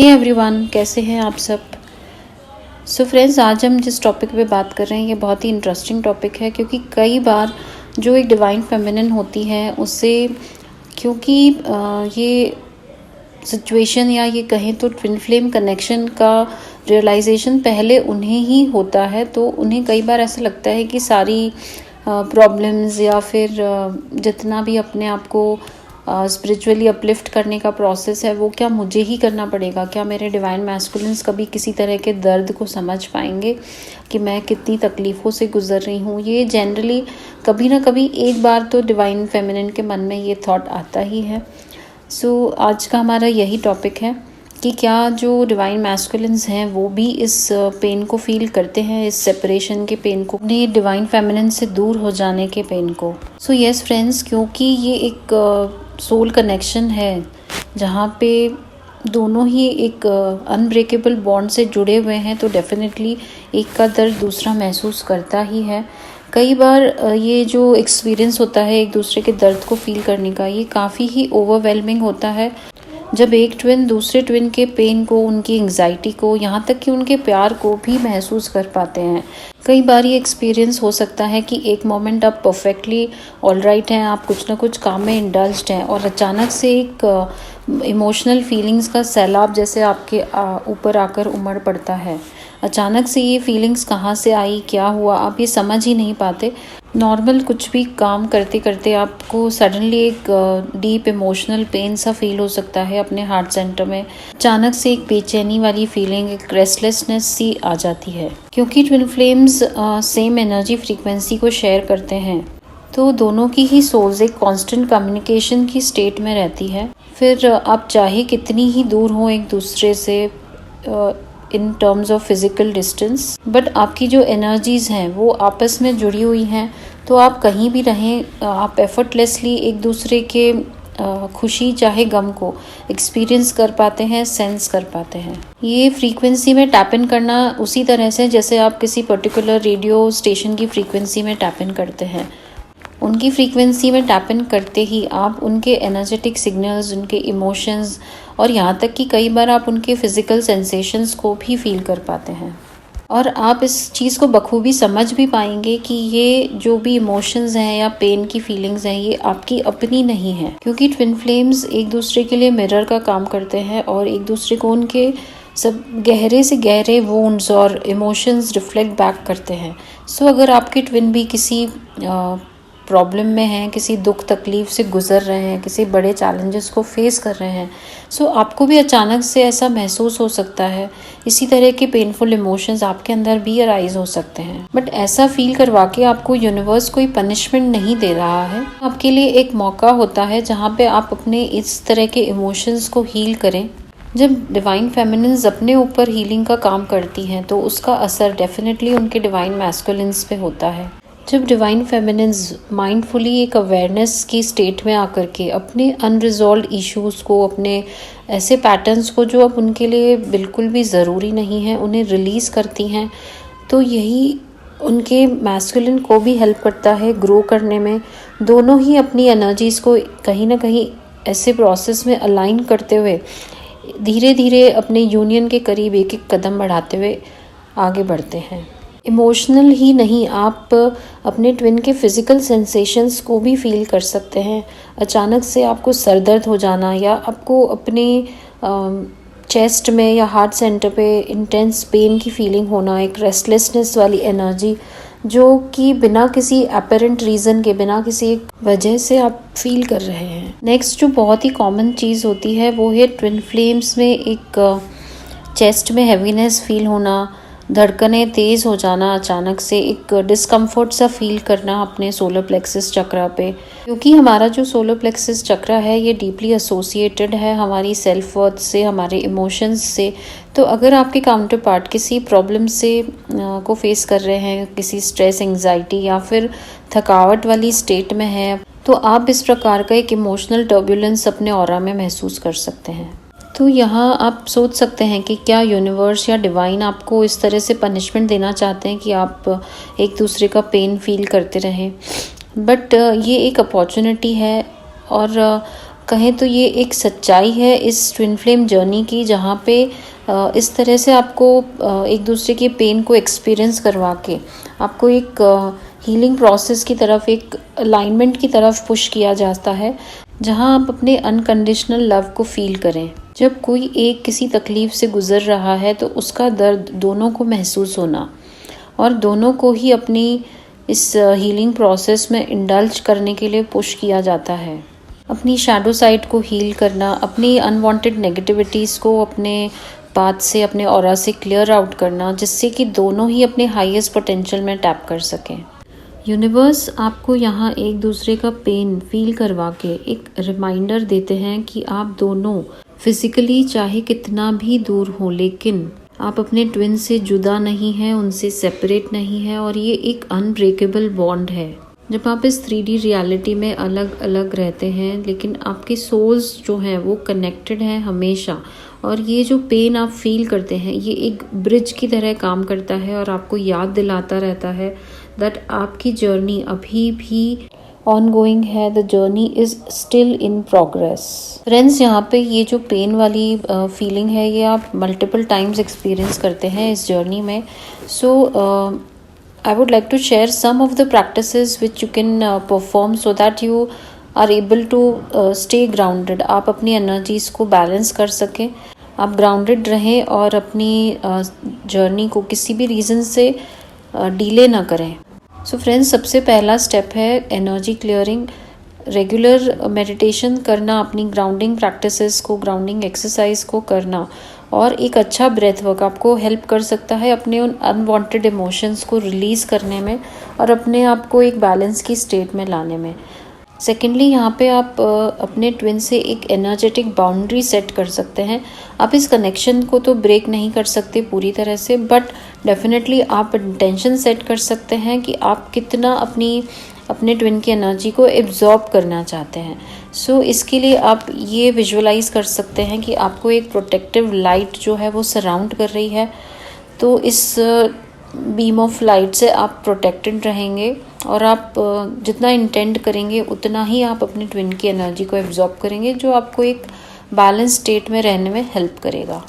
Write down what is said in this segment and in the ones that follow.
Hey everyone, कैसे हैं आप सब। सो फ्रेंड्स, आज हम जिस टॉपिक पे बात कर रहे हैं ये बहुत ही इंटरेस्टिंग टॉपिक है, क्योंकि कई बार जो एक डिवाइन फेमिनिन होती है उससे क्योंकि ये सिचुएशन या ये कहें तो ट्विन फ्लेम कनेक्शन का रियलाइजेशन पहले उन्हें ही होता है, तो उन्हें कई बार ऐसा लगता है कि सारी प्रॉब्लम्स या फिर जितना भी अपने आप को स्पिरिचुअली अपलिफ्ट करने का प्रोसेस है वो क्या मुझे ही करना पड़ेगा। क्या मेरे डिवाइन मैस्कुलिन्स कभी किसी तरह के दर्द को समझ पाएंगे कि मैं कितनी तकलीफ़ों से गुजर रही हूँ। ये जनरली कभी ना कभी एक बार तो डिवाइन फेमिनिन के मन में ये थॉट आता ही है। सो आज का हमारा यही टॉपिक है कि क्या जो डिवाइन मैस्कुलिन्स हैं वो भी इस पेन को फील करते हैं, इस सेपरेशन के पेन को, अपने डिवाइन फेमिनिन से दूर हो जाने के पेन को। सो यस फ्रेंड्स, क्योंकि ये एक सोल कनेक्शन है जहाँ पे दोनों ही एक अनब्रेकेबल बॉन्ड से जुड़े हुए हैं, तो डेफिनेटली एक का दर्द दूसरा महसूस करता ही है। कई बार ये जो एक्सपीरियंस होता है एक दूसरे के दर्द को फील करने का, ये काफ़ी ही ओवरवेलमिंग होता है जब एक ट्विन दूसरे ट्विन के पेन को, उनकी एंग्जाइटी को, यहाँ तक कि उनके प्यार को भी महसूस कर पाते हैं। कई बार ये एक्सपीरियंस हो सकता है कि एक मोमेंट आप परफेक्टली ऑलराइट हैं, आप कुछ ना कुछ काम में इंडल्ज्ड हैं, और अचानक से एक इमोशनल फीलिंग्स का सैलाब जैसे आपके ऊपर आकर उमड़ पड़ता है। अचानक से ये फीलिंग्स कहाँ से आई, क्या हुआ, आप ये समझ ही नहीं पाते। नॉर्मल कुछ भी काम करते करते आपको सडनली एक डीप इमोशनल पेन सा फील हो सकता है अपने हार्ट सेंटर में। अचानक से एक बेचैनी वाली फीलिंग, एक रेस्टलेसनेस सी आ जाती है। क्योंकि twin flames same energy frequency को शेयर करते हैं, तो दोनों की ही सोल्स एक कांस्टेंट कम्युनिकेशन की स्टेट में रहती है। फिर आप चाहे कितनी ही दूर हो एक दूसरे से in terms of physical distance, but आपकी जो एनर्जीज़ हैं वो आपस में जुड़ी हुई हैं, तो आप कहीं भी रहें आप एफर्टलेसली एक दूसरे के खुशी चाहे गम को एक्सपीरियंस कर पाते हैं, सेंस कर पाते हैं। ये फ्रीक्वेंसी में टैप इन करना उसी तरह से जैसे आप किसी पर्टिकुलर रेडियो स्टेशन की फ्रीक्वेंसी में टैप इन करते हैं। उनकी फ्रीक्वेंसी में टैप इन करते ही आप उनके एनर्जेटिक सिग्नल्स, उनके इमोशंस और यहाँ तक कि कई बार आप उनके फिज़िकल सेंसेशंस को भी फील कर पाते हैं। और आप इस चीज़ को बखूबी समझ भी पाएंगे कि ये जो भी इमोशंस हैं या पेन की फीलिंग्स हैं ये आपकी अपनी नहीं है, क्योंकि ट्विन फ्लेम्स एक दूसरे के लिए मिरर का काम करते हैं और एक दूसरे को उनके सब गहरे से गहरे वुंड्स और इमोशंस रिफ्लेक्ट बैक करते हैं। सो अगर आपके ट्विन भी किसी प्रॉब्लम में हैं, किसी दुख तकलीफ से गुजर रहे हैं, किसी बड़े चैलेंजेस को फेस कर रहे हैं, सो आपको भी अचानक से ऐसा महसूस हो सकता है। इसी तरह के पेनफुल इमोशंस आपके अंदर भी अराइज हो सकते हैं, बट ऐसा फील करवा के आपको यूनिवर्स कोई पनिशमेंट नहीं दे रहा है। आपके लिए एक मौका होता है जहाँ पे आप अपने इस तरह के इमोशंस को हील करें। जब डिवाइन फेमिनिन्स अपने ऊपर हीलिंग का काम करती हैं तो उसका असर डेफिनेटली उनके डिवाइन मैस्कुलिन्स पे होता है। जब डिवाइन फेमिनिन्स माइंडफुली एक अवेयरनेस की स्टेट में आकर के अपने अनरिजॉल्व इश्यूज़ को, अपने ऐसे पैटर्न्स को जो अब उनके लिए बिल्कुल भी ज़रूरी नहीं है, उन्हें रिलीज़ करती हैं, तो यही उनके मैस्कुलिन को भी हेल्प करता है ग्रो करने में। दोनों ही अपनी एनर्जीज़ को कहीं ना कहीं ऐसे प्रोसेस में अलाइन करते हुए धीरे धीरे अपने यूनियन के करीब एक एक कदम बढ़ाते हुए आगे बढ़ते हैं। इमोशनल ही नहीं, आप अपने ट्विन के फिज़िकल सेंसेशंस को भी फील कर सकते हैं। अचानक से आपको सर दर्द हो जाना या आपको अपने चेस्ट में या हार्ट सेंटर पे इंटेंस पेन की फीलिंग होना, एक रेस्टलेसनेस वाली एनर्जी जो कि बिना किसी अपरेंट रीज़न के, बिना किसी एक वजह से आप फील कर रहे हैं। नेक्स्ट जो बहुत ही कॉमन चीज़ होती है वो है ट्विन फ्लेम्स में एक चेस्ट में हैवीनेस फील होना, धड़कनें तेज़ हो जाना, अचानक से एक डिस्कम्फर्ट सा फील करना अपने सोलर प्लेक्सस चक्रा पे। क्योंकि हमारा जो सोलर प्लेक्सस चक्रा है ये डीपली एसोसिएटेड है हमारी सेल्फ वर्थ से, हमारे इमोशंस से। तो अगर आपके काउंटर पार्ट किसी प्रॉब्लम से को फेस कर रहे हैं, किसी स्ट्रेस, एंग्जाइटी या फिर थकावट वाली स्टेट में है, तो आप इस प्रकार का एक इमोशनल टर्बुलेंस अपने ऑरा में महसूस कर सकते हैं। तो यहाँ आप सोच सकते हैं कि क्या यूनिवर्स या डिवाइन आपको इस तरह से पनिशमेंट देना चाहते हैं कि आप एक दूसरे का पेन फील करते रहें। बट ये एक अपॉर्चुनिटी है और कहें तो ये एक सच्चाई है इस ट्विन फ्लेम जर्नी की, जहाँ पे इस तरह से आपको एक दूसरे के पेन को एक्सपीरियंस करवा के आपको एक हीलिंग प्रोसेस की तरफ, एक अलाइनमेंट की तरफ पुश किया जाता है, जहाँ आप अपने अनकंडीशनल लव को फील करें। जब कोई एक किसी तकलीफ से गुजर रहा है तो उसका दर्द दोनों को महसूस होना और दोनों को ही अपनी इस हीलिंग प्रोसेस में इंडल्ज करने के लिए पुश किया जाता है। अपनी शैडो साइड को हील करना, अपनी अनवांटेड नेगेटिविटीज़ को अपने पाथ से, अपने ऑरा से क्लियर आउट करना, जिससे कि दोनों ही अपने हाईएस्ट पोटेंशियल में टैप कर सकें। यूनिवर्स आपको यहाँ एक दूसरे का पेन फील करवा के एक रिमाइंडर देते हैं कि आप दोनों फिजिकली चाहे कितना भी दूर हो, लेकिन आप अपने ट्विन से जुदा नहीं हैं, उनसे सेपरेट नहीं हैं, और ये एक अनब्रेकेबल बॉन्ड है। जब आप इस 3D रियलिटी में अलग अलग रहते हैं, लेकिन आपके सोल्स जो हैं वो कनेक्टेड हैं हमेशा, और ये जो पेन आप फील करते हैं ये एक ब्रिज की तरह काम करता है और आपको याद दिलाता रहता है दैट आपकी जर्नी अभी भी ऑनगोइंग है, the journey is still in progress. Friends, यहाँ पे ये जो पेन वाली फीलिंग है ये आप मल्टीपल टाइम्स एक्सपीरियंस करते हैं इस जर्नी में। सो I would like to share some of the practices which you can perform so that you are able to stay grounded. आप अपनी energies को balance कर सकें, आप grounded रहें और अपनी journey को किसी भी reason से delay ना करें। So friends, सबसे पहला step है energy clearing। रेगुलर मेडिटेशन करना, अपनी ग्राउंडिंग प्रैक्टिसेस को, ग्राउंडिंग एक्सरसाइज को करना, और एक अच्छा ब्रेथ वर्क आपको हेल्प कर सकता है अपने उन अनवांटेड इमोशंस को रिलीज़ करने में और अपने आप को एक बैलेंस की स्टेट में लाने में। सेकेंडली, यहाँ पे आप अपने ट्विन से एक एनर्जेटिक बाउंड्री सेट कर सकते हैं। आप इस कनेक्शन को तो ब्रेक नहीं कर सकते पूरी तरह से, बट डेफिनेटली आप इंटेंशन सेट कर सकते हैं कि आप कितना अपने ट्विन की एनर्जी को एब्जॉर्ब करना चाहते हैं। सो इसके लिए आप ये विजुअलाइज कर सकते हैं कि आपको एक प्रोटेक्टिव लाइट जो है वो सराउंड कर रही है, तो इस बीम ऑफ लाइट से आप प्रोटेक्टेड रहेंगे और आप जितना इंटेंड करेंगे उतना ही आप अपने ट्विन की एनर्जी को एब्जॉर्ब करेंगे, जो आपको एक बैलेंस स्टेट में रहने में हेल्प करेगा।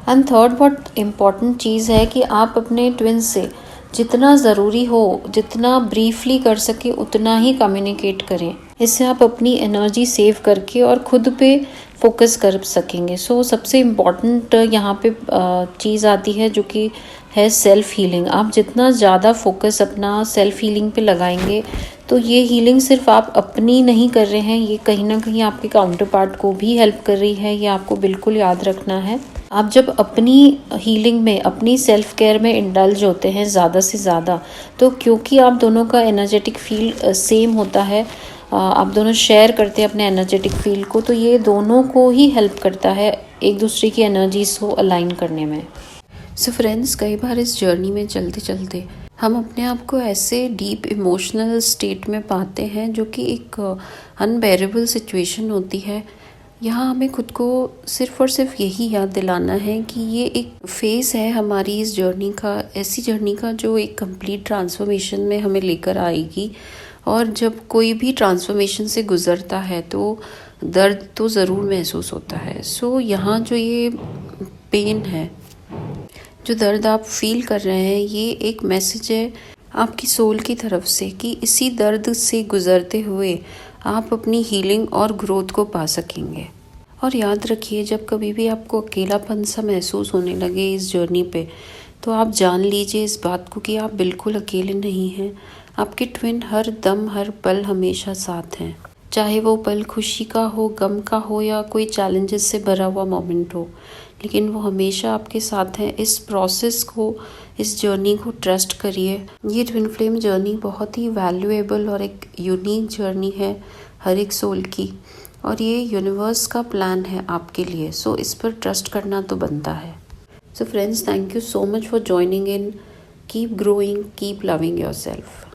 एंड थर्ड बहुत इम्पॉर्टेंट चीज़ है कि आप अपने ट्विन से जितना ज़रूरी हो, जितना ब्रीफली कर सके उतना ही कम्युनिकेट करें। इससे आप अपनी एनर्जी सेव करके और खुद पे फोकस कर सकेंगे। सो सबसे इम्पॉर्टेंट यहाँ पे चीज़ आती है जो कि है सेल्फ हीलिंग। आप जितना ज़्यादा फोकस अपना सेल्फ हीलिंग पे लगाएंगे तो ये हीलिंग सिर्फ आप अपनी नहीं कर रहे हैं, ये कहीं ना कहीं आपके काउंटर पार्ट को भी हेल्प कर रही है। ये आपको बिल्कुल याद रखना है। आप जब अपनी हीलिंग में, अपनी सेल्फ केयर में इंडल्ज होते हैं ज़्यादा से ज़्यादा, तो क्योंकि आप दोनों का एनर्जेटिक फील्ड सेम होता है, आप दोनों शेयर करते हैं अपने एनर्जेटिक फील्ड को, तो ये दोनों को ही हेल्प करता है एक दूसरे की एनर्जीज को अलाइन करने में। सो फ्रेंड्स, कई बार इस जर्नी में चलते चलते हम अपने आप को ऐसे डीप इमोशनल स्टेट में पाते हैं जो कि एक अनबेरेबल सिचुएशन होती है। यहाँ हमें खुद को सिर्फ़ और सिर्फ यही याद दिलाना है कि ये एक फ़ेज़ है हमारी इस जर्नी का, ऐसी जर्नी का जो एक कंप्लीट ट्रांसफॉर्मेशन में हमें लेकर आएगी। और जब कोई भी ट्रांसफॉर्मेशन से गुज़रता है तो दर्द तो ज़रूर महसूस होता है। सो यहाँ जो ये पेन है, जो दर्द आप फील कर रहे हैं, ये एक मैसेज है आपकी सोल की तरफ से कि इसी दर्द से गुज़रते हुए आप अपनी हीलिंग और ग्रोथ को पा सकेंगे। और याद रखिए, जब कभी भी आपको अकेलापन सा महसूस होने लगे इस जर्नी पे, तो आप जान लीजिए इस बात को कि आप बिल्कुल अकेले नहीं हैं। आपके ट्विन हर दम, हर पल हमेशा साथ हैं। चाहे वो पल खुशी का हो, गम का हो, या कोई चैलेंजेस से भरा हुआ मोमेंट हो, लेकिन वो हमेशा आपके साथ हैं। इस प्रोसेस को, इस जर्नी को ट्रस्ट करिए। ये ट्विन फ्लेम जर्नी बहुत ही वैल्यूएबल और एक यूनिक जर्नी है हर एक सोल की, और ये यूनिवर्स का प्लान है आपके लिए। सो इस पर ट्रस्ट करना तो बनता है। So friends, thank you so much for joining in. Keep growing, keep loving yourself.